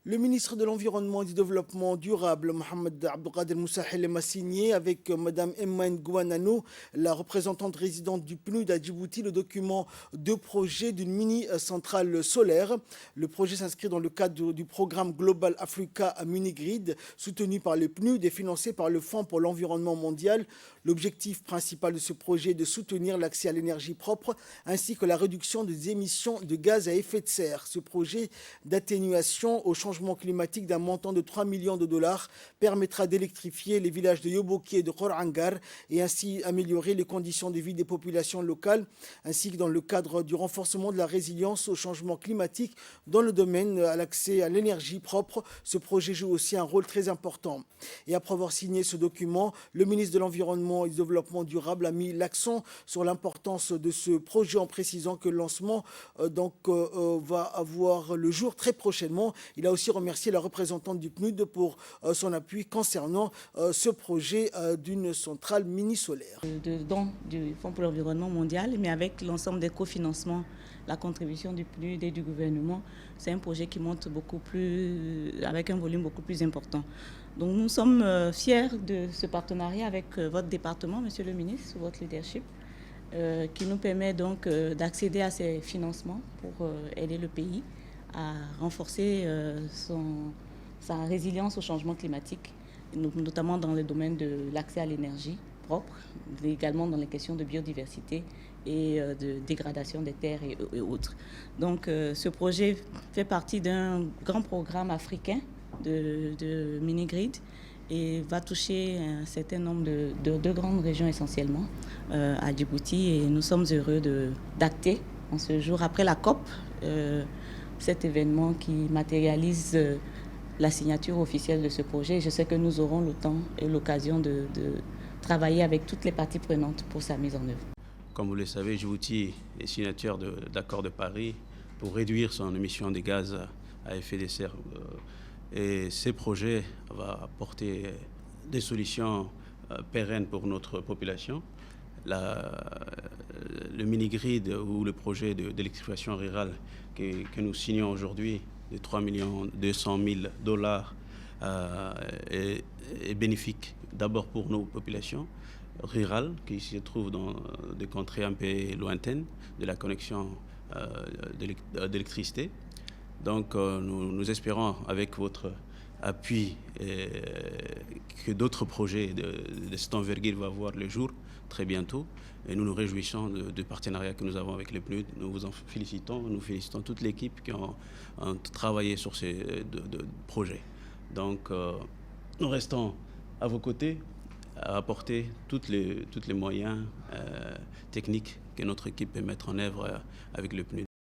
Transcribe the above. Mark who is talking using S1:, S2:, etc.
S1: Le ministre de l'Environnement et du Développement durable, Mohamed Abdelkader Moussahelem, a signé avec Mme Emma Ngouanano, la représentante résidente du PNUD à Djibouti, le document de projet d'une mini-centrale solaire. Le projet s'inscrit dans le cadre du programme Global Africa Mini-Grid, soutenu par le PNUD et financé par le Fonds pour l'environnement mondial. L'objectif principal de ce projet est de soutenir l'accès à l'énergie propre ainsi que la réduction des émissions de gaz à effet de serre. Ce projet d'atténuation au changement climatique d'un montant de 3 millions de dollars permettra d'électrifier les villages de Yoboki et de Khorangar et ainsi améliorer les conditions de vie des populations locales, ainsi que dans le cadre du renforcement de la résilience au changement climatique dans le domaine à l'accès à l'énergie propre. Ce projet joue aussi un rôle très important. Et après avoir signé ce document, le ministre de l'Environnement et du Développement durable a mis l'accent sur l'importance de ce projet en précisant que le lancement va avoir le jour très prochainement. Il a aussi remercié la représentante du PNUD pour son appui concernant ce projet d'une centrale mini-solaire.
S2: De dons du Fonds pour l'environnement mondial, mais avec l'ensemble des cofinancements, la contribution du PNUD et du gouvernement, c'est un projet qui monte avec un volume beaucoup plus important. Donc nous sommes fiers de ce partenariat avec votre département, Monsieur le ministre, sous votre leadership, qui nous permet donc d'accéder à ces financements pour aider le pays à renforcer sa résilience au changement climatique, notamment dans le domaine de l'accès à l'énergie propre, également dans les questions de biodiversité et de dégradation des terres et autres. Donc ce projet fait partie d'un grand programme africain de mini-grid et va toucher un certain nombre de grandes régions essentiellement à Djibouti, et nous sommes heureux d'acter en ce jour, après la COP, cet événement qui matérialise la signature officielle de ce projet. Je sais que nous aurons le temps et l'occasion de travailler avec toutes les parties prenantes pour sa mise en œuvre.
S3: Comme vous le savez, Djibouti est signataire d'accords de Paris pour réduire son émission de gaz à effet de serre. Et ces projets vont apporter des solutions pérennes pour notre population. Le mini-grid ou le projet d'électrification rurale que nous signons aujourd'hui de 3 200 000 dollars est bénéfique d'abord pour nos populations rurales qui se trouvent dans des contrées un peu lointaines de la connexion d'électricité. Donc nous espérons avec votre appui que d'autres projets de cette envergure vont voir le jour très bientôt. Et nous nous réjouissons du partenariat que nous avons avec les PNUD. Nous vous en félicitons. Nous félicitons toute l'équipe qui ont travaillé sur ces projets. Donc nous restons à vos côtés à apporter tous les moyens techniques que notre équipe peut mettre en œuvre avec le PNUD.